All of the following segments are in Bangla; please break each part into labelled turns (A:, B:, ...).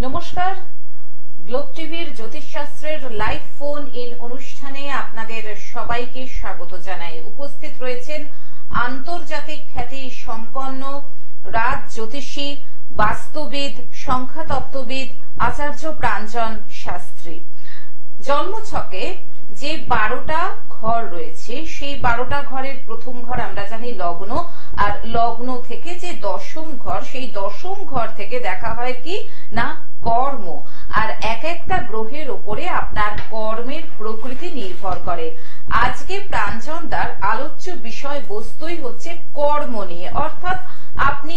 A: নমস্কার, গ্লোব টিভির জ্যোতিষশাস্ত্রের লাইভ ফোন ইন অনুষ্ঠানে আপনাদের সবাইকে স্বাগত জানাই। উপস্থিত রয়েছেন আন্তর্জাতিক খ্যাতি সম্পন্ন রাজ জ্যোতিষী, বাস্তুবিদ, সংখ্যাতত্ত্ববিদ আচার্য প্রাঞ্জন শাস্ত্রী। জন্মছকে যে 12টা ঘর রয়েছে সেই 12টা ঘরের প্রথম ঘর আমরা জানি লগ্ন, আর লগ্ন থেকে যে দশম ঘর, সেই দশম ঘর থেকে দেখা হয় কি না কর্ম। আর এক একটা গ্রহের উপরে আপনার কর্মের প্রকৃতি নির্ভর করে। আজকে প্রাঞ্জনদার আলোচ্য বিষয়বস্তুই হচ্ছে কর্ম নিয়ে, অর্থাৎ আপনি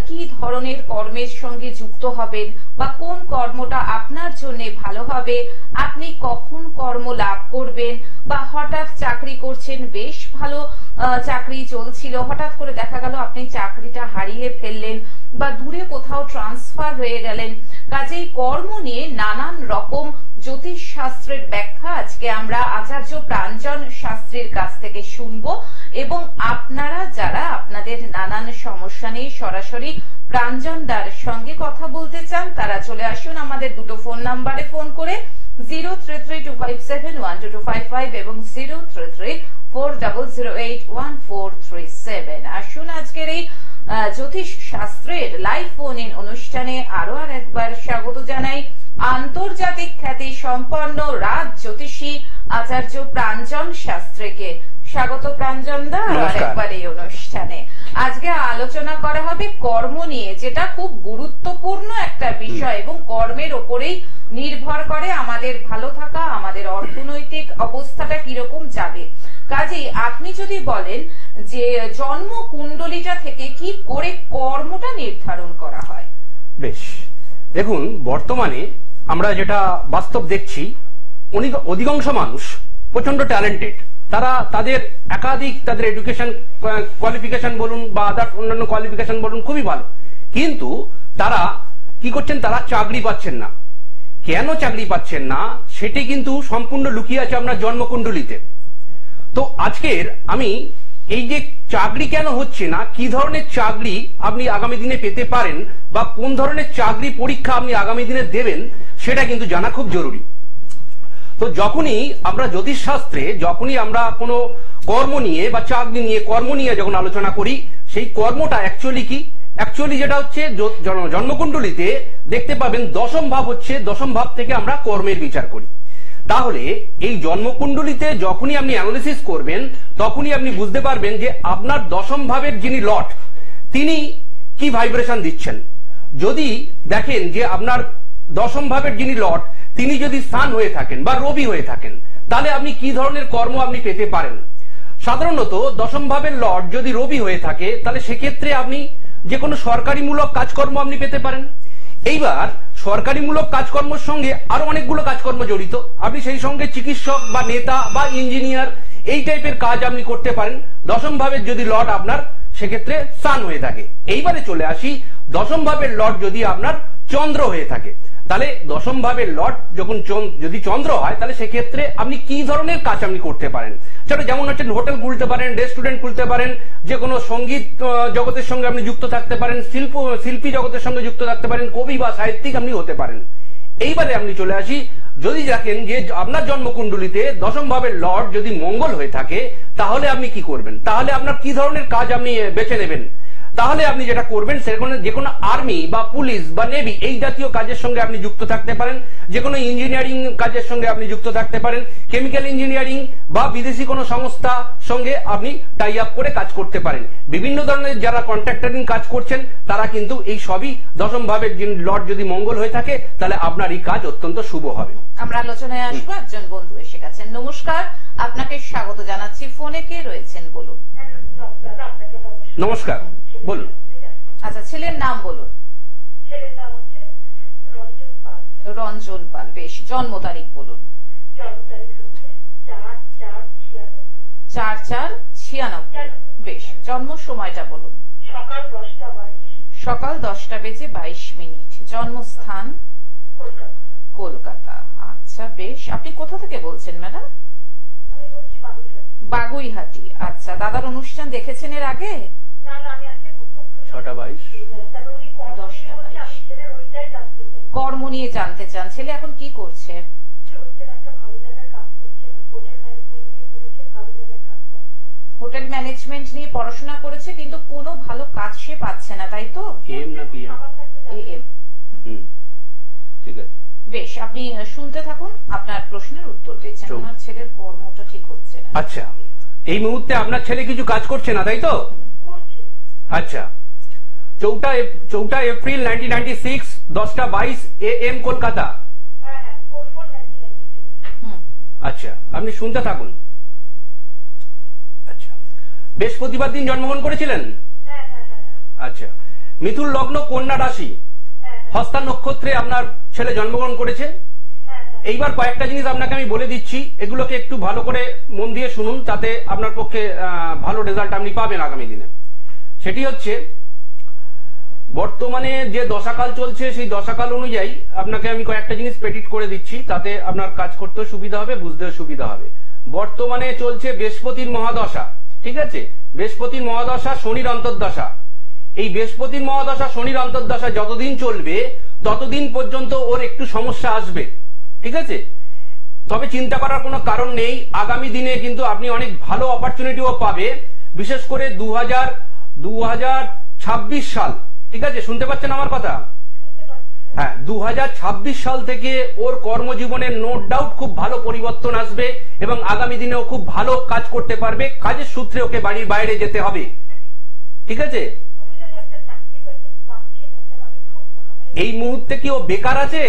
A: কি ধরনের কর্মের সঙ্গে যুক্ত হবেন বা কোন কর্মটা আপনার জন্য ভালো হবে, আপনি কখন কর্ম লাভ করবেন, বা হঠাৎ চাকরি করছেন, বেশ ভালো চাকরি চলছিল, হঠাৎ করে দেখা গেল আপনি চাকরিটা হারিয়ে ফেললেন বা দূরে কোথাও ট্রান্সফার হয়ে গেলেন। কাজেই কর্ম নিয়ে নানান রকম জ্যোতিষ শাস্ত্রের ব্যাখ্যা আজকে আমরা আচার্য প্রাঞ্জন শাস্ত্রীর কাছ থেকে শুনবো। এবং আপনারা যারা আপনাদের নানান সমস্যা নিয়ে সরাসরি প্রাঞ্জনদার সঙ্গে কথা বলতে চান, তারা চলে আসুন আমাদের দুটো ফোন নাম্বারে ফোন করে 0332571225 এবং 033400811437। আসুন আজকের এই জ্যোতিষ শাস্ত্রের লাইভ ফোন ইন অনুষ্ঠানে আরো একবার স্বাগত জানাই আন্তর্জাতিক খ্যাতি সম্পন্ন রাজ জ্যোতিষী আচার্য প্রাঞ্জন শাস্ত্রীকে। স্বাগত প্রাঞ্জনদা আরেকবার এই অনুষ্ঠানে। আজকে আলোচনা করা হবে কর্ম নিয়ে, যেটা খুব গুরুত্বপূর্ণ একটা বিষয় এবং কর্মের ওপরেই নির্ভর করে আমাদের ভালো থাকা, আমাদের অর্থনৈতিক অবস্থাটা কিরকম যাবে। কাজেই আপনি যদি বলেন যে জন্ম কুণ্ডলিটা থেকে কি করে কর্মটা নির্ধারণ করা হয়।
B: বেশ, দেখুন বর্তমানে আমরা যেটা বাস্তব দেখছি, অধিকাংশ মানুষ প্রচন্ড ট্যালেন্টেড। তারা তাদের একাধিক তাদের এডুকেশন কোয়ালিফিকেশন বলুন বা আদার অন্যান্য কোয়ালিফিকেশন বলুন খুবই ভালো, কিন্তু তারা কি করছেন, তারা চাকরি পাচ্ছেন না। কেন চাকরি পাচ্ছেন না সেটি কিন্তু সম্পূর্ণ লুকিয়ে আছে আপনার জন্মকুণ্ডলিতে। তো আজকের আমি এই যে চাকরি কেন হচ্ছে না, কি ধরনের চাকরি আপনি আগামী দিনে পেতে পারেন বা কোন ধরনের চাকরি পরীক্ষা আপনি আগামী দিনে দেবেন, সেটা কিন্তু জানা খুব জরুরি। তো যখনই আমরা জ্যোতিষ শাস্ত্রে যখনই আমরা কোনো কর্ম নিয়ে বা চাকরি নিয়ে কর্ম নিয়ে যখন আলোচনা করি, সেই কর্মটা অ্যাকচুয়ালি কি, অ্যাকচুয়ালি যেটা হচ্ছে জন্মকুণ্ডলিতে দেখতে পাবেন দশম ভাব হচ্ছে, দশম ভাব থেকে আমরা কর্মের বিচার করি। তাহলে এই জন্মকুণ্ডলিতে যখনই আপনি অ্যানালিসিস করবেন তখনই আপনি বুঝতে পারবেন যে আপনার দশম ভাবের যিনি লর্ড তিনি কি ভাইব্রেশন দিচ্ছেন। যদি দেখেন যে আপনার দশম ভাবের যিনি লর্ড তিনি যদি সান হয়ে থাকেন বা রবি হয়ে থাকেন, তাহলে আপনি কি ধরনের কর্ম আপনি পেতে পারেন। সাধারণত দশম ভাবের লর্ড যদি রবি হয়ে থাকে, তাহলে সেক্ষেত্রে আপনি যে কোনো সরকারিমূলক কাজকর্ম আপনি পেতে পারেন। এইবার সরকারিমূলক কাজকর্মের সঙ্গে আরো অনেকগুলো কাজকর্ম জড়িত, আপনি সেই সঙ্গে চিকিৎসক বা নেতা বা ইঞ্জিনিয়ার এই টাইপের কাজ আপনি করতে পারেন দশম ভাবের যদি লর্ড আপনার সেক্ষেত্রে সান হয়ে থাকে। এইবারে চলে আসি, দশম ভাবের লর্ড যদি আপনার চন্দ্র হয়ে থাকে, তাহলে দশম ভাবের লর্ড যখন যদি চন্দ্র হয়, তাহলে সেক্ষেত্রে আপনি কি ধরনের কাজ আপনি করতে পারেন। সেটা যেমন হচ্ছে হোটেল খুলতে পারেন, রেস্টুরেন্ট খুলতে পারেন, যে কোনো সঙ্গীত জগতের সঙ্গে আপনি যুক্ত থাকতে পারেন, শিল্পী জগতের সঙ্গে যুক্ত থাকতে পারেন, কবি বা সাহিত্যিক আপনি হতে পারেন। এইবারে আপনি চলে আসি, যদি দেখেন যে আপনার জন্মকুণ্ডলিতে দশম ভাবের লর্ড যদি মঙ্গল হয়ে থাকে, তাহলে আপনি কি করবেন, তাহলে আপনার কি ধরনের কাজ আপনি বেছে নেবেন। তাহলে আপনি যেটা করবেন, সেখানে যে কোনো আর্মি বা পুলিশ বা নেভি এই জাতীয় কাজের সঙ্গে আপনি যুক্ত থাকতে পারেন, যে কোনো ইঞ্জিনিয়ারিং কাজের সঙ্গে আপনি যুক্ত থাকতে পারেন, কেমিক্যাল ইঞ্জিনিয়ারিং বা বিদেশি কোনো সংস্থা সঙ্গে আপনি টাই আপ করে কাজ করতে পারেন। বিভিন্ন ধরনের যারা কন্ট্রাক্টরিং কাজ করছেন তারা কিন্তু এই সবই দশম ভাবের লর্ড যদি মঙ্গল হয়ে থাকে, তাহলে আপনার এই কাজ অত্যন্ত শুভ হবে।
A: আমরা আলোচনায় আসবো, একজন বন্ধু এসে গেছেন। নমস্কার, আপনাকে স্বাগত জানাচ্ছি। ফোনে কে রয়েছেন বলুন।
B: নমস্কার, বলুন।
A: আচ্ছা, ছেলের নাম বলুন। রঞ্জন পাল। বেশ, জন্ম তারিখ বলুন। 4/4/96। বেশ, জন্ম সময়টা বলুন। সকাল 10:22। জন্মস্থান কলকাতা। আচ্ছা বেশ, আপনি কোথা থেকে বলছেন ম্যাডাম? বাগুইহাটি। আচ্ছা, দাদার অনুষ্ঠান দেখেছেন এর আগে?
B: 6:22।
A: কর্ম নিয়ে জানতে চান, ছেলে এখন কি করছে? হোটেল ম্যানেজমেন্ট নিয়ে পড়াশোনা করেছে, কিন্তু কোনো ভালো কাজ সে পাচ্ছে না, তাই তো?
B: এম না পিএম?
A: এম।
B: ঠিক আছে,
A: বেশ, আপনি শুনতে থাকুন, আপনার প্রশ্নের উত্তর দিচ্ছেন। ওনার ছেলের কর্মটা ঠিক হচ্ছে না।
B: আচ্ছা, এই মুহূর্তে আপনার ছেলে কিছু কাজ করছে না, তাই তো? আচ্ছা, 4 এপ্রিল 1996, 10:22 AM, কলকাতা। আচ্ছা, আপনি শুনতে থাকুন। আচ্ছা, বৃহস্পতিবার দিন জন্মগ্রহণ করেছিলেন? আচ্ছা, মিথুন লগ্ন, কন্যা রাশি, হস্তা নক্ষত্রে আপনার ছেলে জন্মগ্রহণ করেছে। এইবার কয়েকটা জিনিস আপনাকে আমি বলে দিচ্ছি, এগুলোকে একটু ভালো করে মন দিয়ে শুনুন, তাতে আপনার পক্ষে ভালো রেজাল্ট আপনি পাবেন আগামী দিনে। সেটি হচ্ছে, বর্তমানে যে দশাকাল চলছে সেই দশাকাল অনুযায়ী আপনাকে আমি কয়েকটা জিনিস প্রেডিক্ট করে দিচ্ছি, তাতে আপনার কাজ করতেও সুবিধা হবে, বুঝতেও সুবিধা হবে। বর্তমানে চলছে বৃহস্পতির মহাদশা, ঠিক আছে? বৃহস্পতির মহাদশা, শনির অন্তর্দশা। এই বৃহস্পতির মহাদশা, শনির অন্তর্দশা যতদিন চলবে ততদিন পর্যন্ত ওর একটু সমস্যা আসবে, ঠিক আছে? তবে চিন্তা করার কোনো কারণ নেই, আগামী দিনে কিন্তু আপনি অনেক ভালো অপরচুনিটিও পাবে, বিশেষ করে 2026 সাল, ঠিক আছে? শুনতে পাচ্ছেন আমার কথা? হ্যাঁ, 2026 সাল থেকে ওর কর্মজীবনে নো ডাউট খুব ভালো পরিবর্তন আসবে এবং আগামী দিনেও খুব ভালো কাজ করতে পারবে। কাজের সূত্রে ওকে বাড়ির বাইরে যেতে হবে, ঠিক আছে? এই মুহূর্তে কি ও বেকার আছে?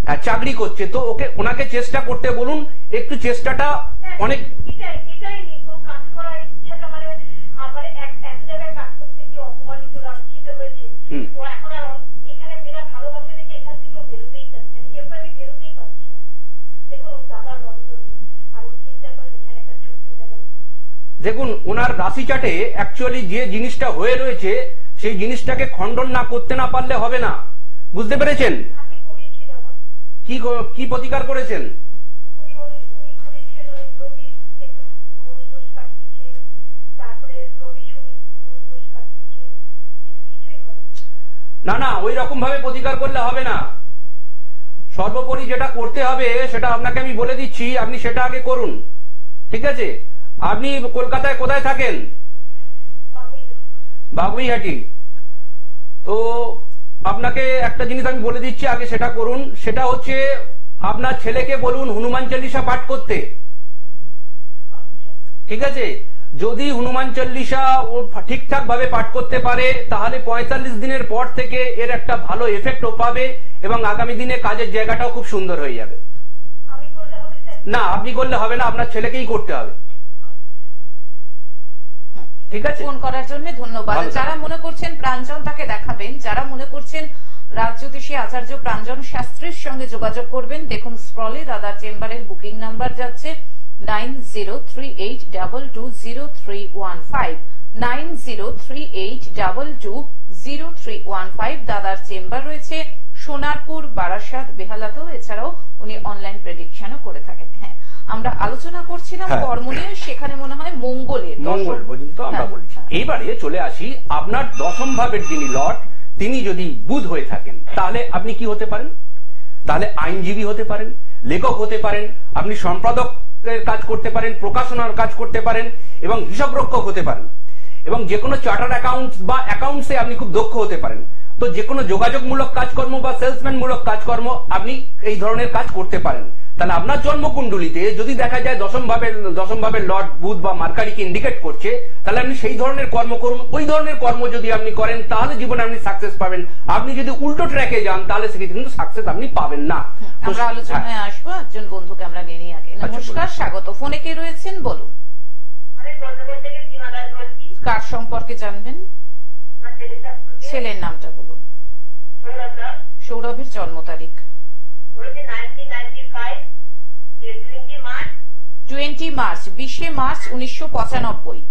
B: হ্যাঁ, চাকরি করছে, তো ওনাকে চেষ্টা করতে বলুন, একটু চেষ্টাটা অনেক। দেখুন, ওনার রাশি চার্টে অ্যাকচুয়ালি যে জিনিসটা হয়ে রয়েছে সেই জিনিসটাকে খণ্ডন না করতে না পারলে হবে না, বুঝতে পেরেছেন? কি প্রতিকার করেছেন? না না, ওই রকম ভাবে প্রতিকার করলে হবে না। সর্বোপরি যেটা করতে হবে সেটা আপনাকে আমি বলে দিচ্ছি, আপনি সেটা আগে করুন, ঠিক আছে? আপনি কলকাতায় কোথায় থাকেন? বাগুইহাটি। তো আপনাকে একটা জিনিস আমি বলে দিচ্ছি, আগে সেটা করুন। সেটা হচ্ছে, আপনার ছেলেকে বলুন হনুমান চল্লিশা পাঠ করতে, ঠিক আছে? যদি হনুমান চল্লিশা ও ঠিকঠাক ভাবে পাঠ করতে পারে তাহলে 45 দিনের পর থেকে এর একটা ভালো এফেক্টও পাবে এবং আগামী দিনে কাজের জায়গাটাও খুব সুন্দর হয়ে যাবে। না, আপনি করলে হবে না, আপনার ছেলেকেই করতে হবে, ঠিক আছে?
A: ফোন করার জন্য ধন্যবাদ। যারা মনে করছেন প্রাঞ্জন তাকে দেখাবেন, যারা মনে করছেন রাজজ্যোতিষী আচার্য প্রাঞ্জন শাস্ত্রীর সঙ্গে যোগাযোগ করবেন, দেখুন স্ক্রলে দাদার চেম্বারের বুকিং নাম্বার যাচ্ছে 9038220315, 9038220315। দাদার চেম্বার রয়েছে সোনারপুর, বারাসাত, বেহালাতেও। এছাড়াও উনি অনলাইন প্রেডিকশনও করে থাকেন। হ্যাঁ, আমরা আলোচনা করছিলাম কর্ম নিয়ে, সেখানে মনে হয় মঙ্গল পর্যন্ত আমরা বলছি।
B: এইবারে চলে আসি, আপনার দশম ভাবের যিনি লর্ড তিনি যদি বুধ হয়ে থাকেন তাহলে আপনি কি হতে পারেন? তাহলে আইনজীবী হতে পারেন, লেখক হতে পারেন, আপনি সম্পাদকের কাজ করতে পারেন, প্রকাশনার কাজ করতে পারেন এবং হিসাবরক্ষক হতে পারেন এবং যে কোনো চার্টার্ড অ্যাকাউন্টস বা অ্যাকাউন্টসে আপনি খুব দক্ষ হতে পারেন। তো যে কোনো যোগাযোগমূলক কাজকর্ম বা সেলসম্যান মূলক কাজকর্ম আপনি এই ধরনের কাজ করতে পারেন। তাহলে আপনার জন্মকুণ্ডলিতে যদি দেখা যায় দশম ভাবের লর্ড বুধ বা মার্কারিকে ইন্ডিকেট করছে, তাহলে আপনি সেই ধরনের কর্ম করুন। ওই ধরনের কর্ম যদি আপনি করেন তাহলে জীবনে আপনি সাকসেস পাবেন। আপনি যদি উল্টো ট্র্যাকে যান তাহলে সেক্ষেত্রে কিন্তু সাকসেস আপনি পাবেন না।
A: আমরা আলোচনায় আসবো, একজন বন্ধুকে আমরা নিয়ে নিই আগে। নমস্কার, স্বাগত। ফোনে কে রয়েছেন বলুন? কার সম্পর্কে জানবেন? ছেলের নামটা বলুন। সৌরভের জন্ম তারিখ 20 মার্চ, 20 মার্চ 1995।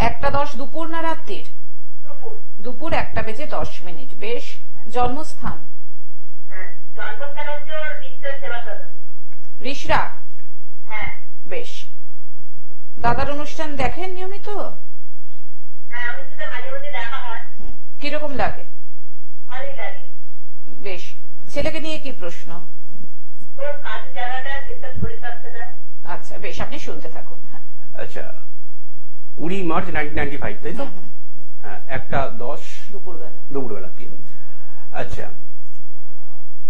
A: 1:10 দুপুর না রাত্রির? দুপুর 1:10। বেশ, জন্মস্থান? রিষড়া। বেশ, দাদার অনুষ্ঠান দেখেন নিয়মিত? কিরকম লাগে? বেশ, ছেলেকে নিয়ে কি প্রশ্ন? আচ্ছা বেশ, আপনি শুনতে থাকুন।
B: আচ্ছা, 20 মার্চ 1995, তাই তো? হ্যাঁ, 1:10 দুপুরবেলা PM। আচ্ছা,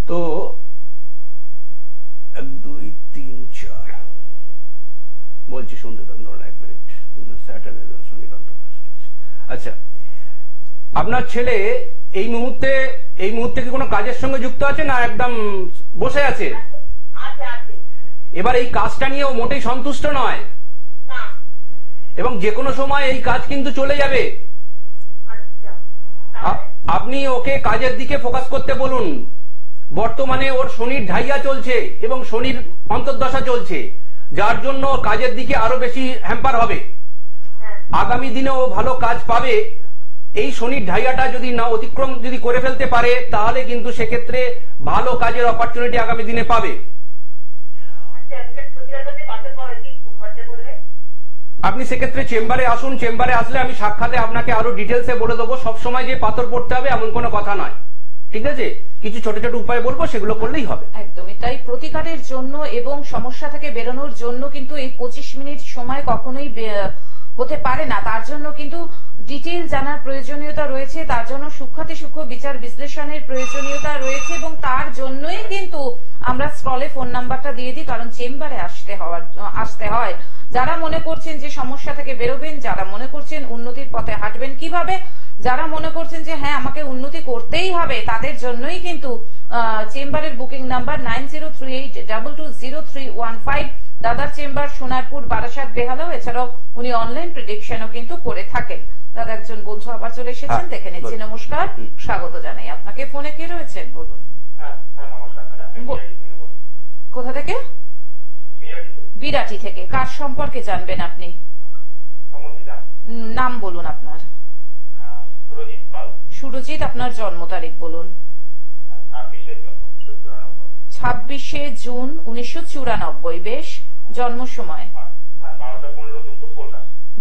B: তো 1 2 3 4 বলছি, শুনতে তো ধরুন 1 মিনিট। স্যাটারডে শনি অন্তত। আচ্ছা, আপনার ছেলে এই মুহূর্তে কি কোনো কাজের সঙ্গে যুক্ত আছে না একদম বসে আছে? এবার এই কাজটা নিয়ে ও মোটেই সন্তুষ্ট নয়, এবং যে কোনো সময় এই কাজ কিন্তু চলে যাবে। আপনি ওকে কাজের দিকে ফোকাস করতে বলুন। বর্তমানে ওর শনির ঢাইয়া চলছে এবং শনির অন্তর্দশা চলছে, যার জন্য কাজের দিকে আরো বেশি হ্যাম্পার হবে। আগামী দিনে ও ভালো কাজ পাবে। এই শনির ঢাইয়াটা যদি না অতিক্রম যদি করে ফেলতে পারে, তাহলে কিন্তু সেক্ষেত্রে ভালো কাজের অপরচুনিটি আগামী দিনে পাবে। আপনি সেক্ষেত্রে চেম্বারে আসুন। চেম্বারে আসলে আমি সাক্ষাতে আপনাকে আরো ডিটেলসে বলে দেবো। সবসময় যে পাথর পড়তে হবে এমন কোনো কথা নয়, ঠিক আছে? কিছু ছোট ছোট উপায় বলবো, সেগুলো করলেই হবে।
A: একদমই তাই। প্রতিকারের জন্য এবং সমস্যা থেকে বেরোনোর জন্য কিন্তু এই 25 মিনিট সময় কখনোই হতে পারে না। তার জন্য কিন্তু ডিটেইল জানার প্রয়োজনীয়তা রয়েছে, তার জন্য সূক্ষ্মাতি সূক্ষ্ম বিচার বিশ্লেষণের প্রয়োজনীয়তা রয়েছে, এবং তার জন্যই কিন্তু আমরা স্ক্রলে ফোন নাম্বারটা দিয়ে দিই, কারণ চেম্বারে আসতে হয়। যারা মনে করছেন যে সমস্যা থেকে বেরোবেন, যারা মনে করছেন উন্নতির পথে হাঁটবেন কিভাবে, যারা মনে করছেন যে হ্যাঁ আমাকে উন্নতি করতেই হবে, তাদের জন্যই কিন্তু চেম্বারের বুকিং নাম্বার 9038220315। দাদার চেম্বার সোনারপুর, বারাসাত, বেহালা। এছাড়াও উনি অনলাইন প্রেডিকশনও কিন্তু করে থাকেন। দাদা একজন বন্ধু আবার চলে এসেছেন, দেখে নিচ্ছি। নমস্কার, স্বাগত জানাই আপনাকে। ফোনে কে রয়েছেন বলুন? কোথা থেকে? বিরাটি থেকে। কার সম্পর্কে জানবেন আপনি? নাম বলুন আপনার। সুরজিৎ। আপনার জন্ম তারিখ বলুন? 26শে জুন 1994। বেশ, জন্ম সময়?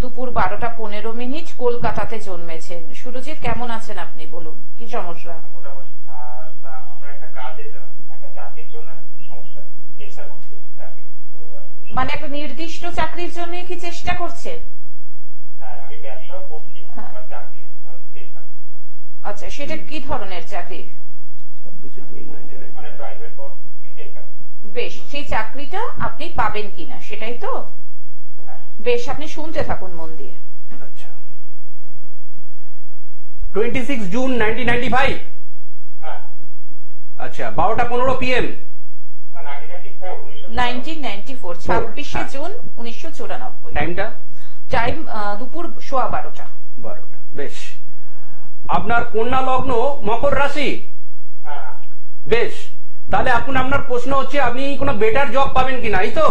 A: দুপুর 12:15 কলকাতাতে জন্মেছেন। সুরজিৎ, কেমন আছেন আপনি? বলুন কি সমস্যা? মানে একটা নির্দিষ্ট চাকরির জন্য কি চেষ্টা করছেন? আচ্ছা, সেটা কি ধরনের চাকরি? বেশ, সেই চাকরিটা আপনি পাবেন কিনা সেটাই তো? বেশ, আপনি শুনতে থাকুন মন দিয়ে।
B: আচ্ছা, 26 জুন 1995। আচ্ছা, 12:15 PM।
A: 1994, 26শে জুন 1994।
B: টাইমটা?
A: টাইম দুপুর 12:15।
B: বেশ। আপনার কন্যা লগ্ন, মকর রাশি। বেশ, তাহলে এখন আপনার প্রশ্ন হচ্ছে আপনি কোনো বেটার জব পাবেন কিনা, এই তো?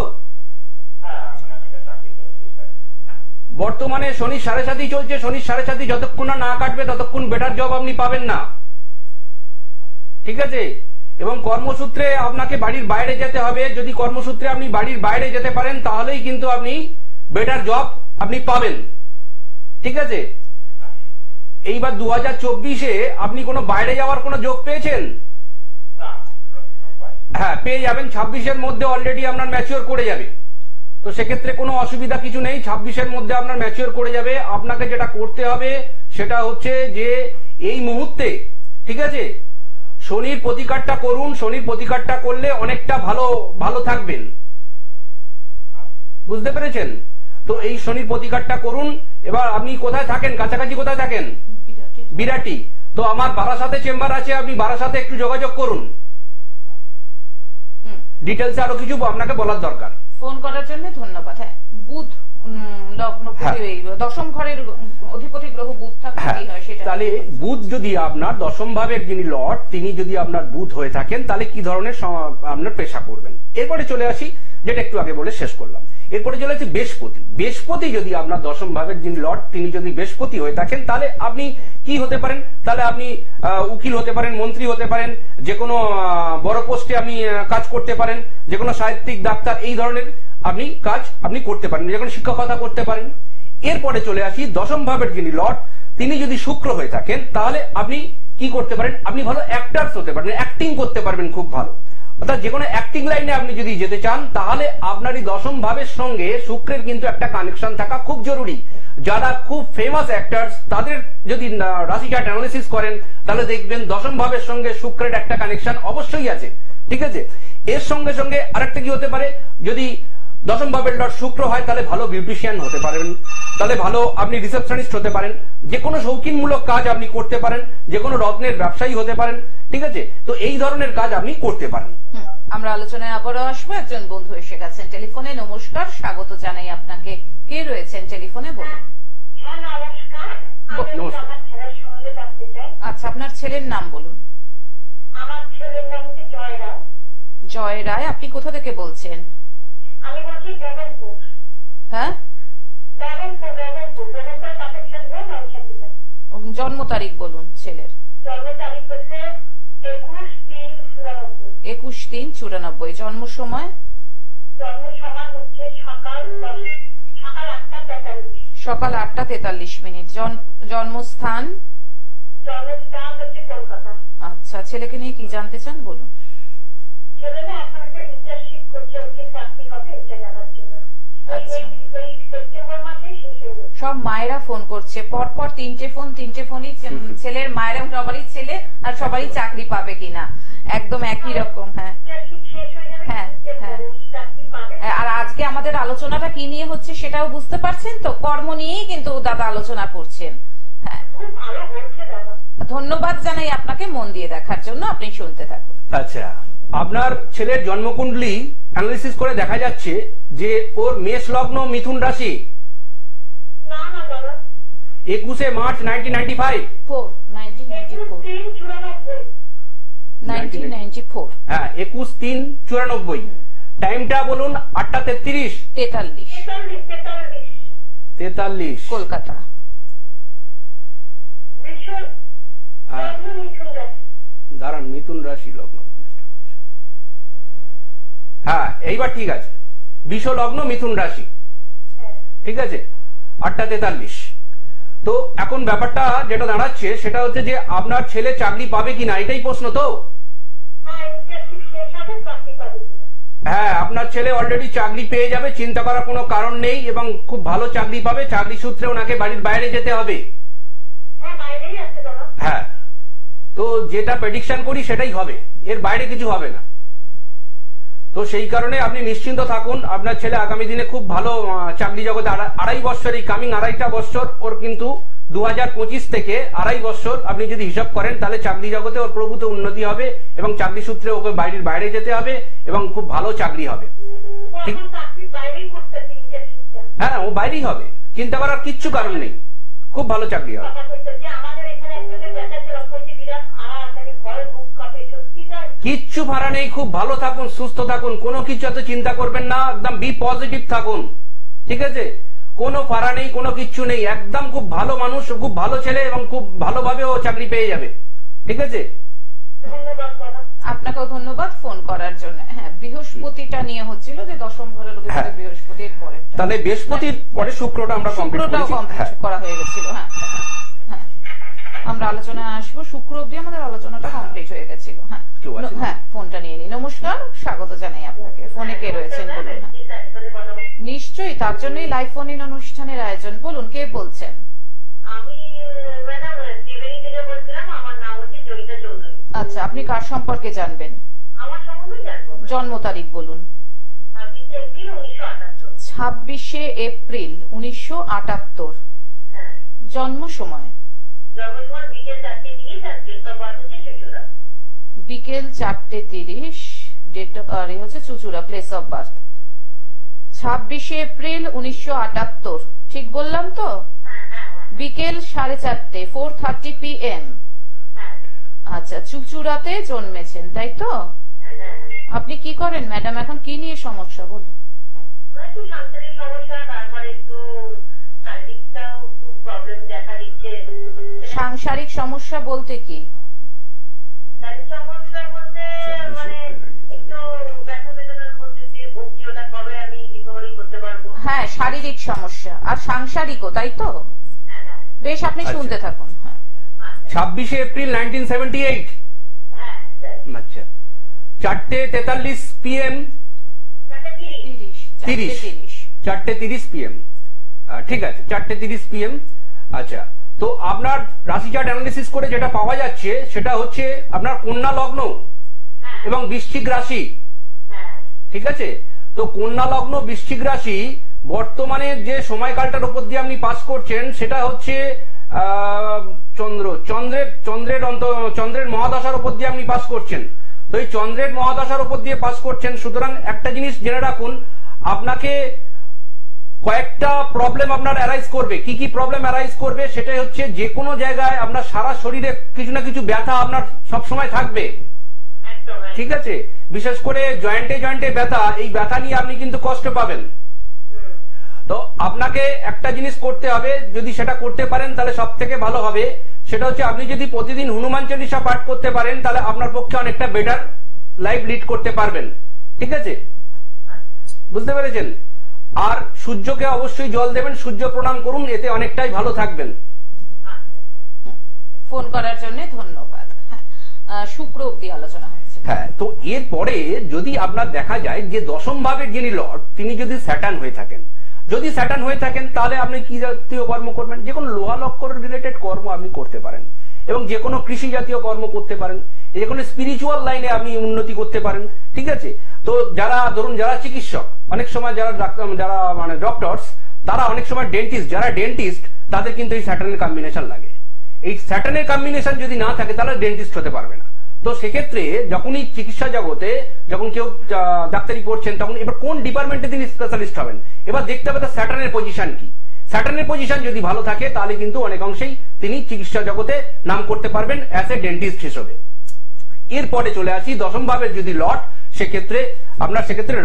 B: বর্তমানে শনি 7.5 চলছে। শনি 7.5 যতক্ষণ না কাটবে ততক্ষণ বেটার জব আপনি পাবেন না, ঠিক আছে? এবং কর্মসূত্রে আপনাকে বাড়ির বাইরে যেতে হবে। যদি কর্মসূত্রে আপনি বাড়ির বাইরে যেতে পারেন, তাহলেই কিন্তু আপনি বেটার জব আপনি পাবেন, ঠিক আছে? এইবার 2024-এ আপনি কোনো বাইরে যাওয়ার কোনো যোগ পেয়েছেন? হ্যাঁ, পেয়ে যাবেন। 26-এর মধ্যে অলরেডি আপনার ম্যাচিওর করে যাবে, তো সেক্ষেত্রে কোনো অসুবিধা কিছু নেই। 26-এর মধ্যে আপনার ম্যাচিওর করে যাবে। আপনাকে যেটা করতে হবে সেটা হচ্ছে যে এই মুহূর্তে, ঠিক আছে, শনির প্রতিকারটা করুন। শনির প্রতিকারটা করলে অনেকটা ভালো থাকবেন, বুঝতে পেরেছেন? তো এই শনির প্রতিকারটা করুন। এবার আপনি কোথায় থাকেন? কাছাকাছি কোথায় থাকেন? বিরাটি। তো আমার বারাসাতে চেম্বার আছে, আপনি বারাসাতে একটু যোগাযোগ করুন। ডিটেলসে আরো কিছু আপনাকে বলার দরকার।
A: ফোন করার জন্য ধন্যবাদ। হ্যাঁ, বুধ লগ্ন, দশম ঘরের অধিপতি গ্রহ বুধ থাকে, তাহলে
B: বুধ যদি আপনার দশম ভাবের যিনি লর্ড, তিনি যদি আপনার বুধ হয়ে থাকেন, তাহলে কি ধরনের আপনার পেশা করবেন? এরপরে চলে আসি, যেটা একটু আগে বলে শেষ করলাম। এরপরে চলে আসি বৃহস্পতি। বৃহস্পতি যদি আপনার দশম ভাবের যিনি লর্ড, তিনি যদি বৃহস্পতি হয়ে থাকেন, তাহলে আপনি কি হতে পারেন? তাহলে আপনি উকিল হতে পারেন, মন্ত্রী হতে পারেন, যে কোনো বড় পোস্টে আপনি কাজ করতে পারেন, যে কোনো সাহিত্যিক, ডাক্তার, এই ধরনের আপনি কাজ আপনি করতে পারেন, যে কোনো শিক্ষকতা করতে পারেন। এরপরে চলে আসি দশম ভাবের যিনি লর্ড, তিনি যদি শুক্র হয়ে থাকেন তাহলে আপনি কি করতে পারেন, আপনি ভালো অ্যাক্টার্স হতে পারেন, অ্যাক্টিং করতে পারবেন খুব ভালো। অর্থাৎ যে কোনো অ্যাক্টিং লাইনে আপনি যদি যেতে চান তাহলে আপনার এই দশম ভাবের সঙ্গে শুক্রের কিন্তু একটা কানেকশন থাকা খুব জরুরি। যারা খুব ফেমাস অ্যাক্টার্স তাদের যদি রাশি চার্ট অ্যানালিসিস করেন তাহলে দেখবেন দশম ভাবের সঙ্গে শুক্রের একটা কানেকশন অবশ্যই আছে। ঠিক আছে, এর সঙ্গে সঙ্গে আরেকটা কি হতে পারে, যদি দশম ভাবের লর্ড শুক্র হয় তাহলে ভালো বিউটিশিয়ান হতে পারেন, তাহলে ভালো আপনি রিসেপশনিস্ট হতে পারেন, যে কোনো শৌখিনমূলক কাজ আপনি করতে পারেন, যে কোনো রত্নের ব্যবসায়ী হতে পারেন। ঠিক আছে, তো এই ধরনের কাজ আপনি করতে পারেন।
A: আমরা আলোচনায় আবারও আসবো। একজন বন্ধু এসে গেছেন টেলিফোনে। নমস্কার, স্বাগত জানাই আপনাকে। কে রয়েছেন টেলিফোনে, বলুন। আচ্ছা, আপনার ছেলের নাম বলুন।
C: আমার ছেলের নাম হচ্ছে জয় রায়।
A: জয় রায়, আপনি কোথা থেকে বলছেন?
C: আমি বলছি দেবেনপুর।
A: হ্যাঁ, জন্ম তারিখ বলুন ছেলের।
C: জন্ম তারিখ হচ্ছে 21/3/94।
A: 21/3/94। জন্ম সময়?
C: জন্ম সময় হচ্ছে সকাল 8:43।
A: সকাল 8:43। জন্মস্থান?
C: জন্মস্থান হচ্ছে কলকাতা।
A: আচ্ছা, ছেলেকে নিয়ে কি জানতে চান বলুন।
C: ছেলে না এখন একটা ইন্টার্নশিপ করছে, ওকে চাকরি হবে এটা জানার জন্য।
A: আচ্ছা,
C: এই সেপ্টেম্বর মাসে শেষ হয়ে যাবে।
A: সব মায়েরা ফোন করছে পরপর, তিনটে ফোনই ছেলের মায়েরা, সবারই ছেলে আর সবারই চাকরি পাবে কিনা, একদম একই রকম। হ্যাঁ হ্যাঁ হ্যাঁ। আর আজকে আমাদের আলোচনাটা কি নিয়ে হচ্ছে সেটাও বুঝতে পারছেন তো, কর্ম নিয়েই কিন্তু দাদা আলোচনা করছেন। হ্যাঁ, ধন্যবাদ জানাই আপনাকে মন দিয়ে দেখার জন্য। আপনি শুনতে থাকুন।
B: আচ্ছা, আপনার ছেলের জন্মকুণ্ডলী অ্যানালিসিস করে দেখা যাচ্ছে যে ওর মেষ লগ্ন মিথুন রাশি। 21 মার্চ 1994। হ্যাঁ, 21/3/94। টাইমটা বলুন। 8:43।
A: কলকাতা।
B: দাঁড়ান, মিথুন রাশি লগ্ন। হ্যাঁ, এইবার ঠিক আছে। বিষ লগ্ন মিথুন রাশি। ঠিক আছে, 8:43। তো এখন ব্যাপারটা যেটা দাঁড়াচ্ছে সেটা হচ্ছে যে আপনার ছেলে চাকরি পাবে কিনা, এটাই প্রশ্ন তো। হ্যাঁ, আপনার ছেলে অলরেডি চাকরি পেয়ে যাবে, চিন্তা করার কোনো কারণ নেই, এবং খুব ভালো চাকরি পাবে। চাকরি সূত্রে ওনাকে বাড়ির বাইরে যেতে হবে। হ্যাঁ, তো যেটা প্রেডিকশন করি সেটাই হবে, এর বাইরে কিছু হবে না। তো সেই কারণে আপনি নিশ্চিন্ত থাকুন, আপনার ছেলে আগামী দিনে খুব ভালো চাকরি জগতে 2.5 বছর, এই কামিং 2.5টা বছর ওর কিন্তু 2025 থেকে 2.5 বছর আপনি যদি হিসাব করেন তাহলে চাকরি জগতে ওর প্রভূত উন্নতি হবে, এবং চাকরি সূত্রে ওকে বাড়ির বাইরে যেতে হবে এবং খুব ভালো চাকরি হবে। ঠিক, হ্যাঁ, ও বাইরেই হবে, চিন্তা করার কিচ্ছু কারণ নেই, খুব ভালো চাকরি হবে। কিচ্ছু ভাড়া নেই, খুব ভালো থাকুন, সুস্থ থাকুন, কোনো কিছু এত চিন্তা করবেন না, একদম বি পজিটিভ থাকুন। ঠিক আছে, কোনো ফাড়া নেই, কোনো কিচ্ছু নেই, একদম খুব ভালো মানুষ, খুব ভালো ছেলে, এবং খুব ভালোভাবে ও চাকরি পেয়ে যাবে। ঠিক আছে,
A: আপনাকেও ধন্যবাদ ফোন করার জন্য। হ্যাঁ, বৃহস্পতিটা নিয়ে হচ্ছিল যে দশম ঘরের অধিপতি বৃহস্পতির পরে,
B: তাহলে বৃহস্পতির পরে শুক্রটা আমরা কমপ্লিট
A: করা হয়ে গেছিল। হ্যাঁ হ্যাঁ, আমরা আলোচনায় আসবো। শুক্র অব্দি আমাদের আলোচনাটা কমপ্লিট হয়ে গেছিল। হ্যাঁ হ্যাঁ, ফোনটা নিয়ে নি। নমস্কার, স্বাগত জানাই আপনাকে। ফোনে কে রয়েছেন বলুন। হ্যাঁ, নিশ্চয়ই, তার জন্যই লাইভ ফোন ইন অনুষ্ঠানের আয়োজন। বলুন, কে বলছেন? আচ্ছা, আপনি কার সম্পর্কে জানবেন? জন্ম তারিখ বলুন। 26 এপ্রিল 1978। জন্ম সময়? বিকেল 4:30। ডেট হচ্ছে Chuchura, place of birth 26 April 1978। ঠিক বললাম তো? বিকেল 4:30, 4:30 PM। আচ্ছা, চুচুড়াতে জন্মেছেন তাই তো? আপনি কি করেন ম্যাডাম, এখন কি নিয়ে সমস্যা বলুন? সাংসারিক সমস্যা বলতে কি? হ্যাঁ, শারীরিক সমস্যা আর সাংসারিকও, তাই তো? বেশ, আপনি শুনতে থাকুন।
B: 26 এপ্রিল 1978।
C: হ্যাঁ স্যার।
B: আচ্ছা, 4:43 PM। 4:30 PM। ঠিক আছে, 4:30 PM। আচ্ছা, তো আপনার রাশি চার্ট অ্যানালিসিস করে যেটা পাওয়া যাচ্ছে সেটা হচ্ছে আপনার কন্যা লগ্ন এবং বৃশ্চিক রাশি। ঠিক আছে, তো কন্যা লগ্ন বৃশ্চিক রাশি বর্তমানে যে সময়কালটার উপর দিয়ে আপনি পাস করছেন সেটা হচ্ছে চন্দ্রের মহাদশার উপর দিয়ে আপনি পাস করছেন। তো এই চন্দ্রের মহাদশার উপর দিয়ে পাস করছেন, সুতরাং একটা জিনিস জেনে রাখুন, আপনাকে কয়েকটা প্রবলেম আপনার অ্যারাইজ করবে। কি কি প্রবলেম অ্যারাইজ করবে সেটাই হচ্ছে যে কোনো জায়গায় আপনার সারা শরীরে কিছু না কিছু ব্যথা আপনার সবসময় থাকবে। ঠিক আছে, বিশেষ করে জয়েন্টে ব্যথা, এই ব্যথা নিয়ে আপনি কিন্তু কষ্ট পাবেন। তো আপনাকে একটা জিনিস করতে হবে, যদি সেটা করতে পারেন তাহলে সব থেকে ভালো হবে। সেটা হচ্ছে আপনি যদি প্রতিদিন হনুমান চল্লিশা পাঠ করতে পারেন তাহলে আপনার পক্ষে অনেকটা বেটার লাইফ লিড করতে পারবেন। ঠিক আছে, বুঝতে পেরেছেন? আর সূর্যকে অবশ্যই জল দেবেন, সূর্য প্রণাম করুন, এতে অনেকটাই ভালো থাকবেন।
A: ফোন করার জন্য ধন্যবাদ। শুক্র অব্দি আলোচনা হয়েছে।
B: হ্যাঁ, তো এরপরে যদি আপনার দেখা যায় যে দশম ভাবের যিনি লর্ড তিনি যদি স্যাটার্ন হয়ে থাকেন, তাহলে আপনি কি জাতীয় কর্ম করবেন? যে কোনো লোহা লক্কর রিলেটেড কর্ম আপনি করতে পারেন এবং যে কোনো কৃষি জাতীয় কর্ম করতে পারেন, যে কোনো স্পিরিচুয়াল লাইনে আপনি উন্নতি করতে পারেন। ঠিক আছে, তো যারা ধরুন যারা চিকিৎসক, অনেক সময় যারা মানে ডক্টরস, তারা অনেক সময় ডেন্টিস্ট, যারা ডেন্টিস্ট তাদের কিন্তু এই স্যাটার্নের কম্বিনেশন লাগে। এই স্যাটার্নের কম্বিনেশন যদি না থাকে তাহলে ডেন্টিস্ট হতে পারবে না। তো সেক্ষেত্রে যখনই চিকিৎসা জগতে যখন কেউ ডাক্তারি পড়ছেন তখন এবার কোন ডিপার্টমেন্টে তিনি স্পেশালিস্ট হবেন, এবার দেখতে হবে তার স্যাটার্নের পজিশন কি। স্যাটার্নের পজিশন যদি ভালো থাকে তাহলে কিন্তু অনেক অংশেই তিনি চিকিৎসা জগতে নাম করতে পারবেন অ্যাজ এ ডেন্টিস্ট হিসেবে। এরপরে চলে আসি দশম ভাবের যদি লর্ড, সেক্ষেত্রে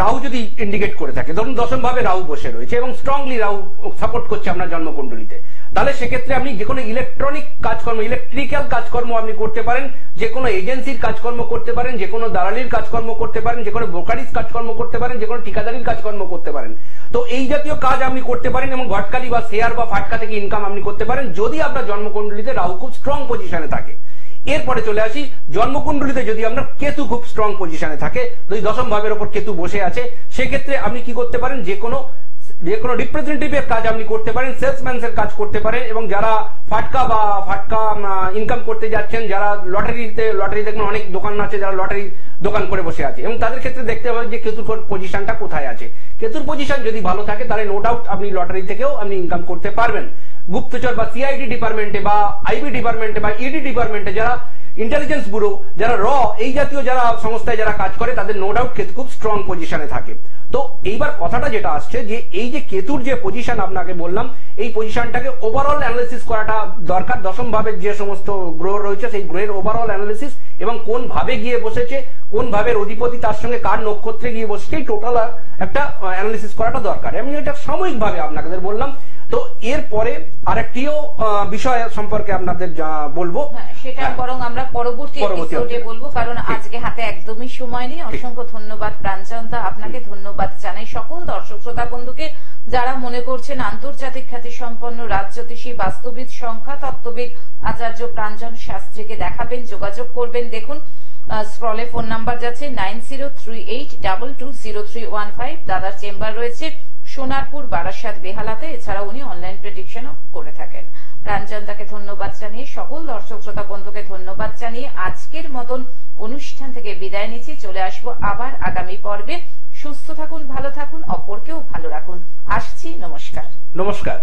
B: রাহু যদি ইন্ডিকেট করে থাকে, ধরুন দশম ভাবে রাহু বসে রয়েছে এবং স্ট্রংলি রাহু সাপোর্ট করছে আপনার জন্মকুণ্ডলিতে, তাহলে সেক্ষেত্রে আপনি যে কোনো ইলেকট্রনিক কাজকর্ম, ইলেকট্রিক্যাল কাজকর্ম আপনি করতে পারেন, যে কোনো এজেন্সির কাজকর্ম করতে পারেন, যে কোনো দালালির কাজকর্ম করতে পারেন, যে কোনো ব্রোকারিজ কাজকর্ম করতে পারেন, যে কোনো ঠিকাদারির কাজকর্ম করতে পারেন। তো এই জাতীয় কাজ আপনি করতে পারেন এবং ঘটকালি বা শেয়ার বা ফাটকা থেকে ইনকাম আপনি করতে পারেন যদি আপনার জন্মকুণ্ডলিতে রাহু খুব স্ট্রং পজিশনে থাকে। এরপরে চলে আসি জন্মকুণ্ডলিতে যদি আপনার কেতু খুব স্ট্রং পজিশনে থাকে, যদি দশম ভাবের উপর কেতু বসে আছে, সেক্ষেত্রে আপনি কি করতে পারেন, যে কোনো রিপ্রেজেন্টেটিভের কাজ আপনি করতে পারেন, সেলসম্যানের কাজ করতে পারেন, এবং যারা ফাটকা ইনকাম করতে যাচ্ছেন, যারা লটারি দেখবেন অনেক দোকান আছে যারা লটারি দোকান করে বসে আছে, এবং তাদের ক্ষেত্রে দেখতে হবে যে কেতুর পজিশনটা কোথায় আছে। কেতুর পজিশন যদি ভালো থাকে তাহলে নো ডাউট আপনি লটারি থেকেও আপনি ইনকাম করতে পারবেন। গুপ্তচর বা সিআইডি ডিপার্টমেন্টে বা আইবি ডিপার্টমেন্টে বা ইডি ডিপার্টমেন্টে, যারা ইন্টেলিজেন্স ব্যুরো, যারা এই জাতীয় যারা সংস্থায় যারা কাজ করে, তাদের নো ডাউট কেতু খুব স্ট্রং পজিশনে থাকে। তো এইবার কথাটা যেটা আসছে যে এই যে কেতুর যে পজিশন আপনাকে বললাম, এই পজিশনটাকে ওভারঅল অ্যানালিসিস করাটা দরকার। দশম ভাবের যে সমস্ত গ্রহ রয়েছে সেই গ্রহের ওভারঅল অ্যানালিসিস এবং কোন ভাবে গিয়ে বসেছে, কোন ভাবের অধিপতি, তার সঙ্গে কার নক্ষত্রে গিয়ে বসেছে, এই টোটাল একটা অ্যানালিসিস করাটা দরকার। আমি এটা সাময়িকভাবে আপনাদের বললাম। তো এরপরে আরেকটিও বিষয় সম্পর্কে আপনাদের বলবো,
A: সেটা বরং আমরা পরবর্তী এপিসোডে বলবো, কারণ আজকে হাতে একদমই সময় নেই। অসংখ্য ধন্যবাদ প্রাঞ্জনদা, আপনাকে ধন্যবাদ জানাই সকল দর্শক শ্রোতা বন্ধুকে যারা মনে করছেন আন্তর্জাতিক খ্যাতি সম্পন্ন রাজজ্যোতিষী, বাস্তুবিদ, সংখ্যা তত্ত্ববিদ আচার্য প্রাঞ্জন শাস্ত্রীকে দেখাবেন, যোগাযোগ করবেন। দেখুন স্ক্রলে ফোন নাম্বার যাচ্ছে 9038220315। দাদার চেম্বার রয়েছে সোনারপুর, বারাসাত, বেহালাতে। এছাড়া উনি অনলাইন প্রেডিকশনও করে থাকেন। প্রাঞ্জনদাকে ধন্যবাদ জানিয়ে সকল দর্শক শ্রোতা বন্ধুকে ধন্যবাদ জানিয়ে আজকের মতন অনুষ্ঠান থেকে বিদায় নিচ্ছি। চলে আসবো আবার আগামী পর্বে। সুস্থ থাকুন, ভালো থাকুন, অপরকেও ভালো রাখুন। আসছি, নমস্কার।
B: নমস্কার।